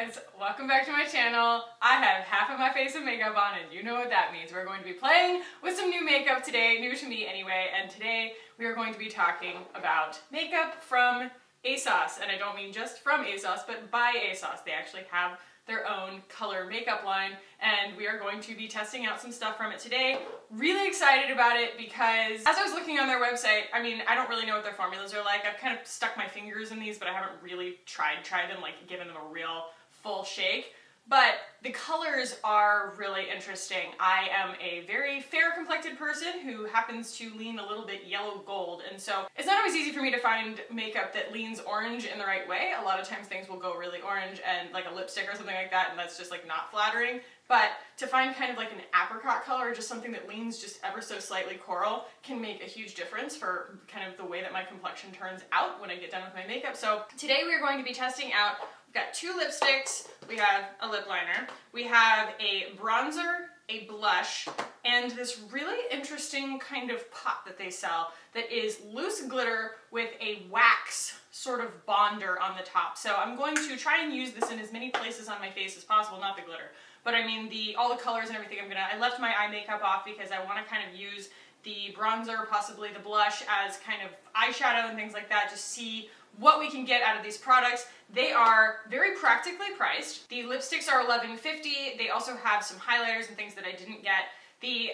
guys, welcome back to my channel. I have half of my face of makeup on and you know what that means. We're going to be playing with some new makeup today, new to me anyway, and today we are going to be talking about makeup from ASOS. And I don't mean just from ASOS, but by ASOS. They actually have their own color makeup line, and we are going to be testing out some stuff from it today. Really excited about it because as I was looking on their website, I mean, I don't really know what their formulas are like. I've kind of stuck my fingers in these, but I haven't really tried them, like given them a real full shake. But the colors are really interesting. I am a very fair complected person who happens to lean a little bit yellow gold, and so it's not always easy for me to find makeup that leans orange in the right way. A lot of times things will go really orange and like a lipstick or something like that, and that's just like not flattering. But to find kind of like an apricot color or just something that leans just ever so slightly coral can make a huge difference for kind of the way that my complexion turns out when I get done with my makeup. So today we are going to be testing out, we've got two lipsticks, we have a lip liner, we have a bronzer, a blush, and this really interesting kind of pot that they sell that is loose glitter with a wax sort of bonder on the top. So I'm going to try and use this in as many places on my face as possible, not the glitter, but I mean all the colors and everything. I left my eye makeup off because I want to kind of use the bronzer, possibly the blush, as kind of eyeshadow and things like that, just see what we can get out of these products. They are very practically priced. The lipsticks are $11.50. They also have some highlighters and things that I didn't get. The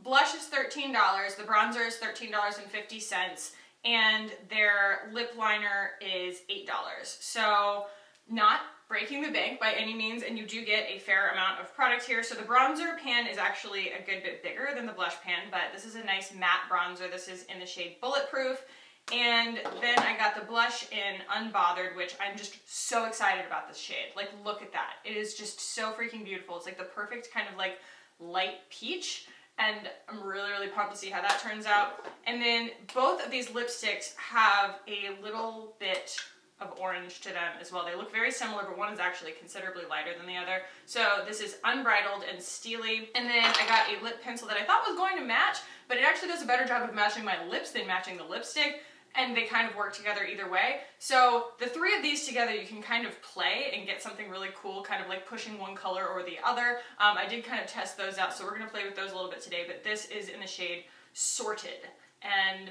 blush is $13, the bronzer is $13.50, and their lip liner is $8. So not breaking the bank by any means, and you do get a fair amount of product here. So the bronzer pan is actually a good bit bigger than the blush pan, but this is a nice matte bronzer. This is in the shade Bulletproof. And then I got the blush in Unbothered, which I'm just so excited about this shade. Like, look at that. It is just so freaking beautiful. It's like the perfect kind of like light peach, and I'm really, really pumped to see how that turns out. And then both of these lipsticks have a little bit of orange to them as well. They look very similar, but one is actually considerably lighter than the other. So this is Unbridled and Steely. And then I got a lip pencil that I thought was going to match, but it actually does a better job of matching my lips than matching the lipstick, and they kind of work together either way. So the three of these together, you can kind of play and get something really cool, kind of like pushing one color or the other. I did kind of test those out, so we're gonna play with those a little bit today, but this is in the shade Sorted, and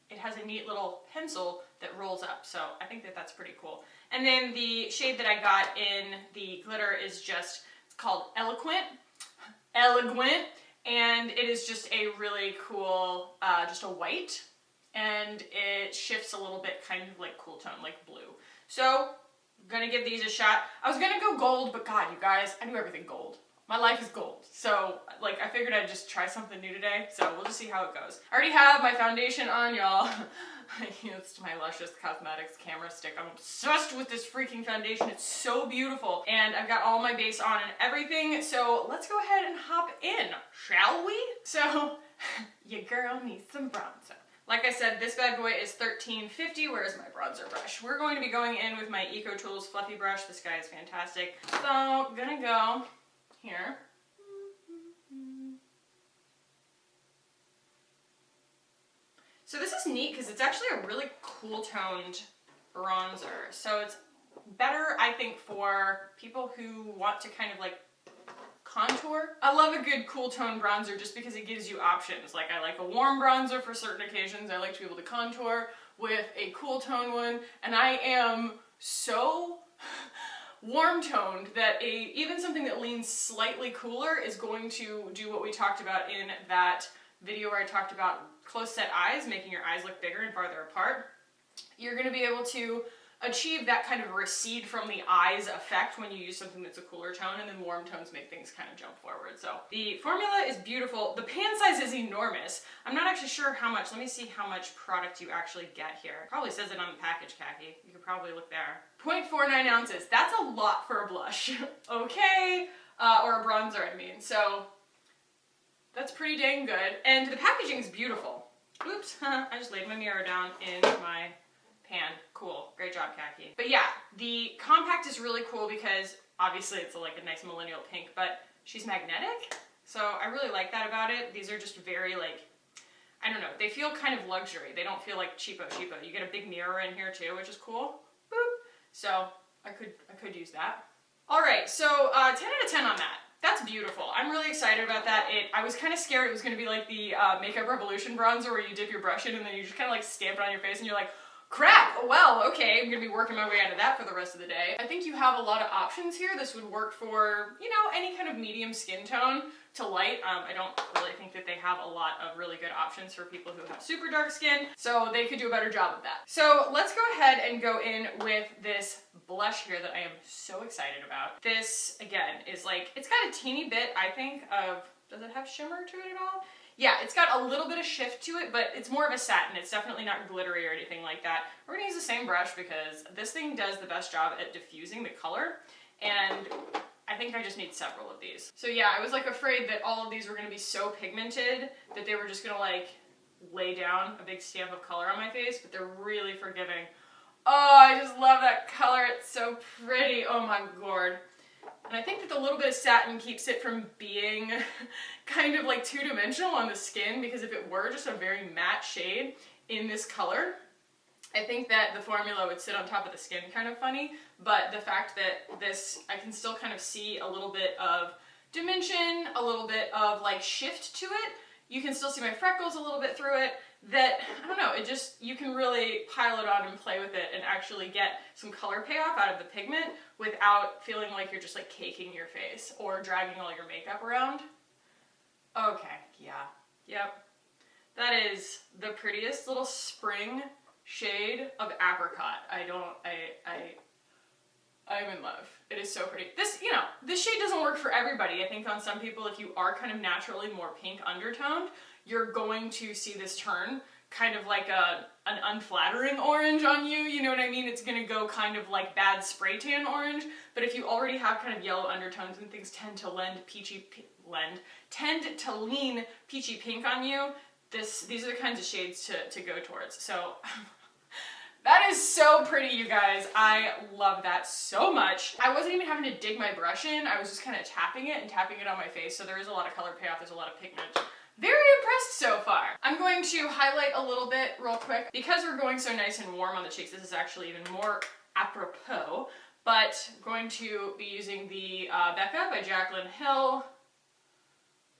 it has a neat little pencil that rolls up, so I think that that's pretty cool. And then the shade that I got in the glitter is just, it's called Eloquent, and it is just a really cool, just a white, and it shifts a little bit kind of like cool tone, like blue. So I'm gonna give these a shot. I was gonna go gold, but God, you guys, I do everything gold. My life is gold. So like I figured I'd just try something new today, so we'll just see how it goes. I already have my foundation on, y'all. I used my Luscious Cosmetics camera stick. I'm obsessed with this freaking foundation. It's so beautiful. And I've got all my base on and everything, so let's go ahead and hop in, shall we? So, your girl needs some bronzer. Like I said, this bad boy is $13.50. Where's my bronzer brush? We're going to be going in with my Eco Tools Fluffy Brush. This guy is fantastic. So, gonna go here. So this is neat because it's actually a really cool toned bronzer. So it's better, I think, for people who want to kind of like contour. I love a good cool tone bronzer just because it gives you options. Like, I like a warm bronzer for certain occasions. I like to be able to contour with a cool tone one, and I am so warm toned that even something that leans slightly cooler is going to do what we talked about in that video where I talked about close set eyes, making your eyes look bigger and farther apart. You're going to be able to achieve that kind of recede from the eyes effect when you use something that's a cooler tone, and then warm tones make things kind of jump forward. So the formula is beautiful. The pan size is enormous. I'm not actually sure how much. Let me see how much product you actually get here. Probably says it on the package, Khaki. You could probably look there. 0.49 ounces. That's a lot for a blush. Okay, or a bronzer, I mean. So that's pretty dang good. And the packaging is beautiful. Oops, I just laid my mirror down in my pan. Cool, great job, Khaki. But yeah, the compact is really cool because obviously it's like a nice millennial pink, but she's magnetic. So I really like that about it. These are just very like, I don't know, they feel kind of luxury. They don't feel like cheapo. You get a big mirror in here too, which is cool. Boop. So I could use that. All right, so 10 out of 10 on that. That's beautiful. I'm really excited about that. I was kind of scared it was going to be like the Makeup Revolution bronzer where you dip your brush in and then you just kind of like stamp it on your face and you're like, crap, well, okay, I'm going to be working my way out of that for the rest of the day. I think you have a lot of options here. This would work for, you know, any kind of medium skin tone to light. I don't really think that they have a lot of really good options for people who have super dark skin, so they could do a better job of that. So let's go ahead and go in with this blush here that I am so excited about. This, again, is like, it's got a teeny bit, I think, of, does it have shimmer to it at all? Yeah, it's got a little bit of shift to it, but it's more of a satin. It's definitely not glittery or anything like that. We're gonna use the same brush because this thing does the best job at diffusing the color, and I think I just need several of these. So yeah, I was like afraid that all of these were gonna be so pigmented that they were just gonna like lay down a big stamp of color on my face, but they're really forgiving. Oh, I just love that color. It's so pretty. Oh my lord. And I think that the little bit of satin keeps it from being kind of like two-dimensional on the skin, because if it were just a very matte shade in this color, I think that the formula would sit on top of the skin kind of funny. But the fact that this, I can still kind of see a little bit of dimension, a little bit of like shift to it. You can still see my freckles a little bit through it. That, I don't know, it just, you can really pile it on and play with it and actually get some color payoff out of the pigment without feeling like you're just like caking your face or dragging all your makeup around. Okay, yeah, yep. That is the prettiest little spring shade of apricot. I'm in love. It is so pretty. This, you know, this shade doesn't work for everybody. I think on some people, if you are kind of naturally more pink undertoned, you're going to see this turn kind of like an unflattering orange on you, you know what I mean? It's gonna go kind of like bad spray tan orange, but if you already have kind of yellow undertones and things tend to lean peachy pink on you, these are the kinds of shades to go towards. So that is so pretty, you guys. I love that so much. I wasn't even having to dig my brush in. I was just kind of tapping it on my face, so there is a lot of color payoff, there's a lot of pigment. Very impressed so far. I'm going to highlight a little bit real quick. Because we're going so nice and warm on the cheeks, this is actually even more apropos, but I'm going to be using the Becca by Jaclyn Hill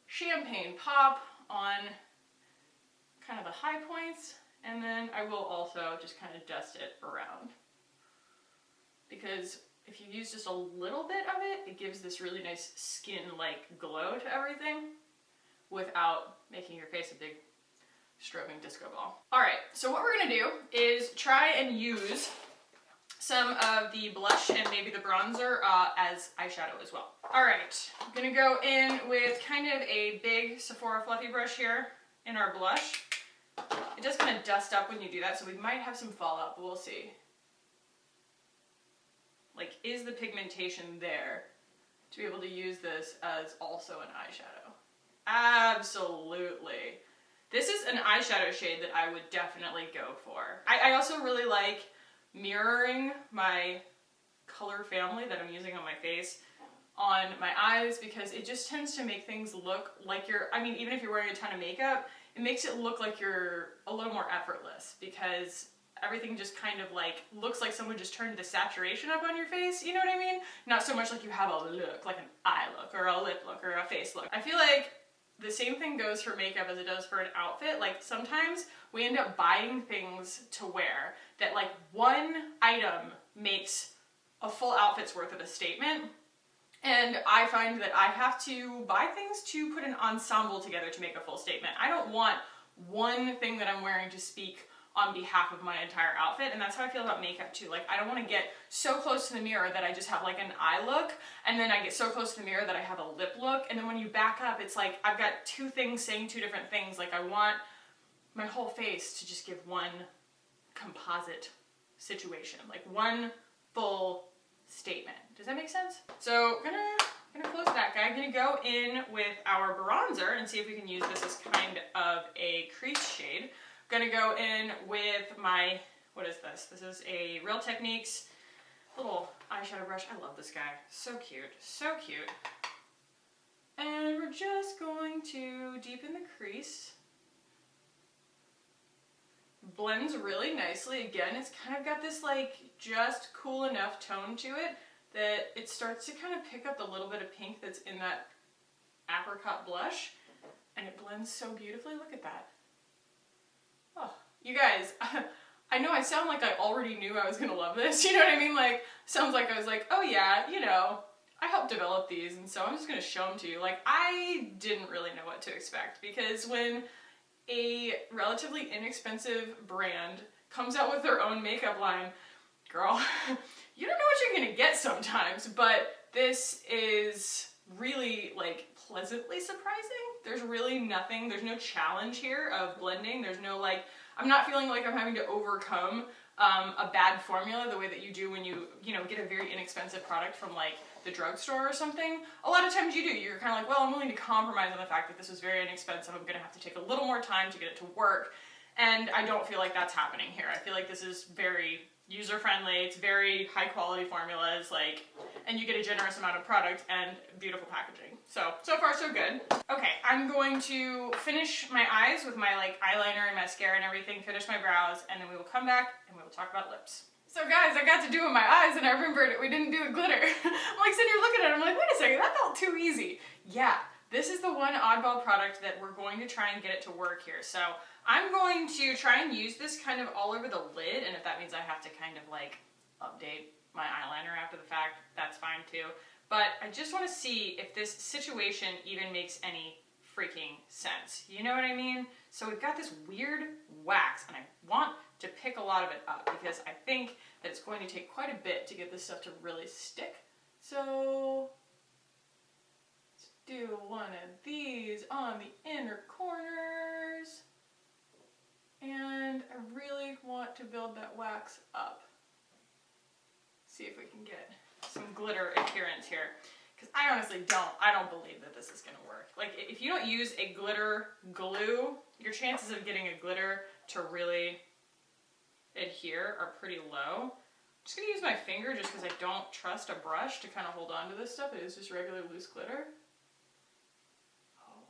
Champagne Pop on kind of the high points, and then I will also just kind of dust it around. Because if you use just a little bit of it, it gives this really nice skin-like glow to everything, without making your face a big strobing disco ball. All right, so what we're gonna do is try and use some of the blush and maybe the bronzer as eyeshadow as well. All right, I'm gonna go in with kind of a big Sephora fluffy brush here in our blush. It does kind of dust up when you do that, so we might have some fallout, but we'll see. Like, is the pigmentation there to be able to use this as also an eyeshadow? Absolutely. This is an eyeshadow shade that I would definitely go for. I also really like mirroring my color family that I'm using on my face on my eyes, because it just tends to make things look like you're, I mean, even if you're wearing a ton of makeup, it makes it look like you're a little more effortless, because everything just kind of like looks like someone just turned the saturation up on your face, you know what I mean? Not so much like you have a look, like an eye look or a lip look or a face look. I feel like the same thing goes for makeup as it does for an outfit. Like, sometimes we end up buying things to wear that like one item makes a full outfit's worth of a statement. And I find that I have to buy things to put an ensemble together to make a full statement. I don't want one thing that I'm wearing to speak on behalf of my entire outfit, and that's how I feel about makeup too. Like, I don't want to get so close to the mirror that I just have like an eye look, and then I get so close to the mirror that I have a lip look, and then when you back up, it's like I've got two things saying two different things. Like, I want my whole face to just give one composite situation, like one full statement. Does that make sense? So I'm gonna close that guy. I'm gonna go in with our bronzer and see if we can use this as kind of a crease shade. Gonna go in with my, what is this? This is a Real Techniques little eyeshadow brush. I love this guy. So cute, so cute. And we're just going to deepen the crease. Blends really nicely. Again, it's kind of got this like just cool enough tone to it that it starts to kind of pick up the little bit of pink that's in that apricot blush, and it blends so beautifully. Look at that. Oh, you guys, I know I sound like I already knew I was gonna love this, you know what I mean? Like, sounds like I was like, oh yeah, you know, I helped develop these, and so I'm just gonna show them to you. Like, I didn't really know what to expect, because when a relatively inexpensive brand comes out with their own makeup line, girl, you don't know what you're gonna get sometimes, but this is really, like, pleasantly surprising. There's really nothing, there's no challenge here of blending. There's no, like, I'm not feeling like I'm having to overcome a bad formula the way that you do when you know, get a very inexpensive product from, like, the drugstore or something. A lot of times you do. You're kind of like, well, I'm willing to compromise on the fact that this was very inexpensive. I'm gonna have to take a little more time to get it to work. And I don't feel like that's happening here. I feel like this is very user-friendly. It's very high-quality formulas, like, and you get a generous amount of product and beautiful packaging. So far so good. Okay, I'm going to finish my eyes with my, like, eyeliner and mascara and everything, finish my brows, and then we will come back and we will talk about lips. So guys, I got to do with my eyes, and I remembered we didn't do the glitter. I'm like sitting here looking at it, I'm like, wait a second, that felt too easy. Yeah, this is the one oddball product that we're going to try and get it to work here. So I'm going to try and use this kind of all over the lid, and if that means I have to kind of like update my eyeliner after the fact, that's fine too. But I just want to see if this situation even makes any freaking sense. You know what I mean? So we've got this weird wax, and I want to pick a lot of it up because I think that it's going to take quite a bit to get this stuff to really stick. So let's do one of these on the inner corners. And I really want to build that wax up. See if we can get some glitter adherence here. Because I honestly don't believe that this is going to work. Like, if you don't use a glitter glue, your chances of getting a glitter to really adhere are pretty low. I'm just going to use my finger just because I don't trust a brush to kind of hold on to this stuff. It is just regular loose glitter.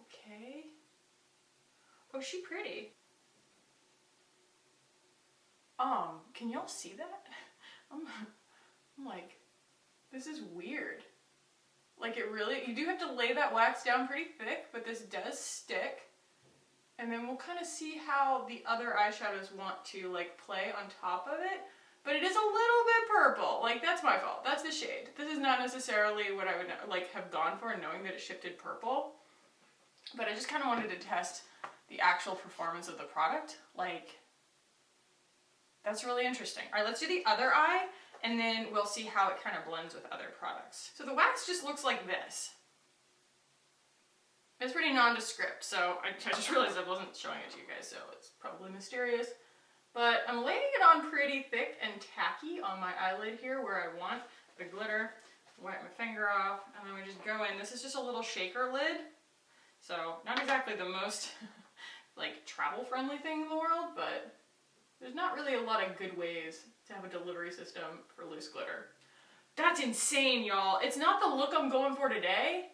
Okay. Oh, is she pretty? Can y'all see that? I'm like, this is weird. Like, it really, you do have to lay that wax down pretty thick, but this does stick. And then we'll kind of see how the other eyeshadows want to, like, play on top of it. But it is a little bit purple. Like, that's my fault. That's the shade. This is not necessarily what I would, like, have gone for, knowing that it shifted purple. But I just kind of wanted to test the actual performance of the product. Like, that's really interesting. All right, let's do the other eye, and then we'll see how it kind of blends with other products. So the wax just looks like this. It's pretty nondescript, so I just realized I wasn't showing it to you guys, so it's probably mysterious. But I'm laying it on pretty thick and tacky on my eyelid here where I want the glitter. Wipe my finger off, and then we just go in. This is just a little shaker lid, so not exactly the most like travel-friendly thing in the world, but there's not really a lot of good ways to have a delivery system for loose glitter. That's insane, y'all. It's not the look I'm going for today,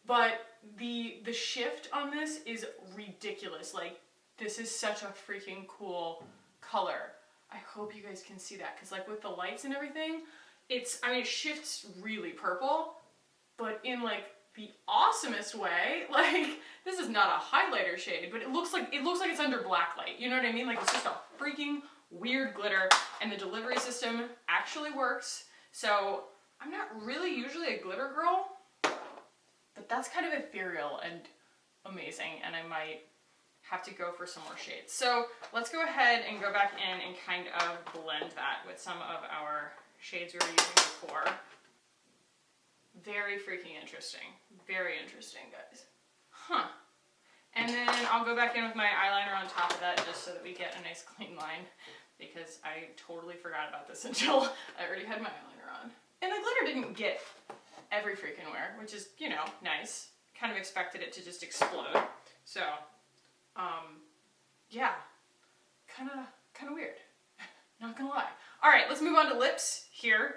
but the shift on this is ridiculous. Like, this is such a freaking cool color. I hope you guys can see that, because like with the lights and everything, I mean, it shifts really purple, but in like the awesomest way. Like, this is not a highlighter shade, but it looks like it's under black light. You know what I mean? Like, it's just a freaking weird glitter, and the delivery system actually works. So I'm not really usually a glitter girl, but that's kind of ethereal and amazing, and I might have to go for some more shades. So let's go ahead and go back in and kind of blend that with some of our shades we were using before. Very freaking interesting. Very interesting, guys. Huh. And then I'll go back in with my eyeliner on top of that just so that we get a nice clean line, because I totally forgot about this until I already had my eyeliner on. And the glitter didn't get every freaking where, which is, you know, nice. Kind of expected it to just explode. So, yeah, kind of weird. Not gonna lie. All right, let's move on to lips here,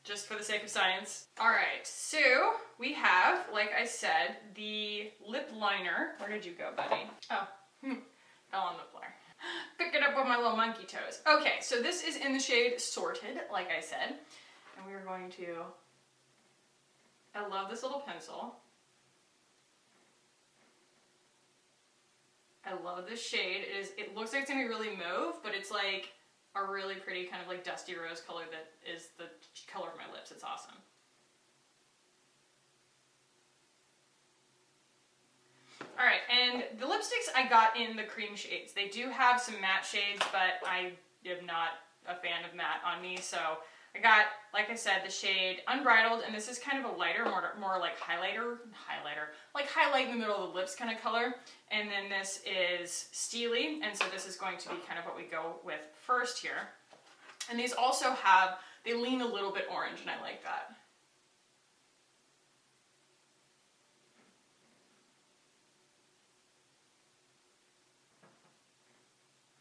just for the sake of science. All right, so we have, like I said, the lip liner. Where did you go, buddy? Oh, fell on the floor. Pick it up with my little monkey toes. Okay, so this is in the shade Sorted, like I said, and we are going to I love this little pencil. I love this shade. It looks like it's gonna be really mauve, but it's like a really pretty kind of like dusty rose color that is the color of my lips. It's awesome. All right, and the lipsticks I got in the cream shades. They do have some matte shades, but I am not a fan of matte on me, so I got, like I said, the shade Unbridled, and this is kind of a lighter, more like highlighter, like highlight in the middle of the lips kind of color. And then this is Steely, and so this is going to be kind of what we go with first here. And these also have, they lean a little bit orange, and I like that.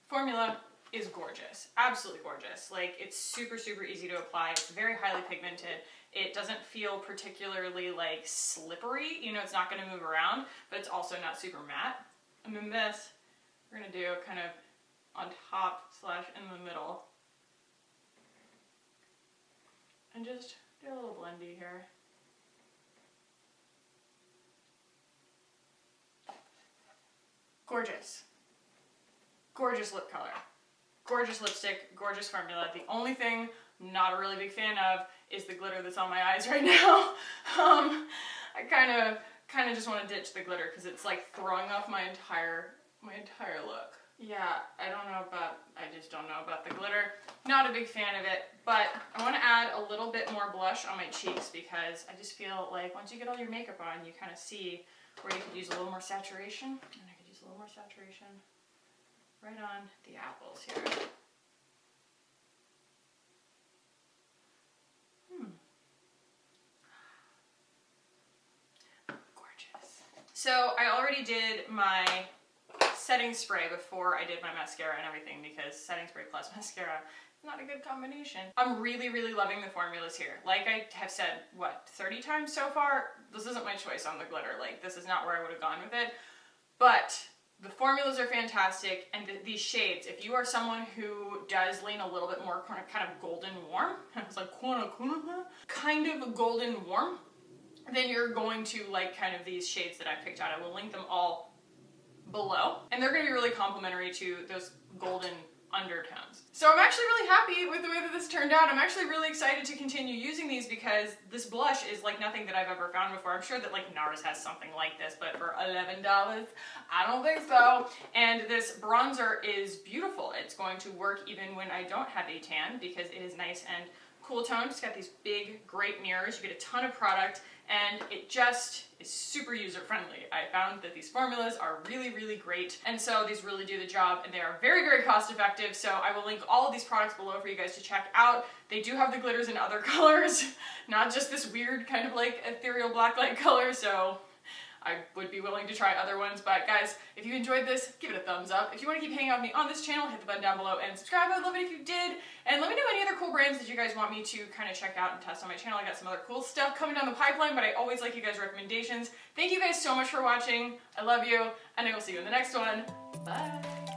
Formula is gorgeous, absolutely gorgeous. Like, it's super, super easy to apply. It's very highly pigmented. It doesn't feel particularly like slippery, you know, it's not gonna move around, but it's also not super matte. And then this, we're gonna do kind of on top slash in the middle. And just do a little blendy here. Gorgeous. Gorgeous lip color. Gorgeous lipstick, gorgeous formula. The only thing I'm not a really big fan of is the glitter that's on my eyes right now. I kind of just want to ditch the glitter because it's like throwing off my entire look. Yeah, I just don't know about the glitter. Not a big fan of it, but I want to add a little bit more blush on my cheeks because I just feel like once you get all your makeup on, you kind of see where you could use a little more saturation, and I could use a little more saturation right on the apples here. Gorgeous. So I already did my setting spray before I did my mascara and everything because setting spray plus mascara is not a good combination. I'm really, really loving the formulas here. Like I have said, what, 30 times so far? This isn't my choice on the glitter. Like, this is not where I would have gone with it. But the formulas are fantastic, and these shades, if you are someone who does lean a little bit more kind of golden warm, I was like, kind of golden warm, then you're going to like kind of these shades that I picked out. I will link them all below, and they're going to be really complementary to those golden undertones. So I'm actually really happy with the way that this turned out. I'm actually really excited to continue using these because this blush is like nothing that I've ever found before. I'm sure that like NARS has something like this, but for $11, I don't think so. And this bronzer is beautiful. It's going to work even when I don't have a tan because it is nice and cool toned. It's got these big, great mirrors. You get a ton of product, and it just is super user-friendly. I found that these formulas are really, really great, and so these really do the job, and they are very, very cost-effective, so I will link all of these products below for you guys to check out. They do have the glitters in other colors, not just this weird kind of like ethereal blacklight color, so I would be willing to try other ones. But guys, if you enjoyed this, give it a thumbs up. If you want to keep hanging out with me on this channel, hit the button down below and subscribe. I'd love it if you did. And let me know any other cool brands that you guys want me to kind of check out and test on my channel. I got some other cool stuff coming down the pipeline, but I always like you guys' recommendations. Thank you guys so much for watching. I love you, and I will see you in the next one. Bye.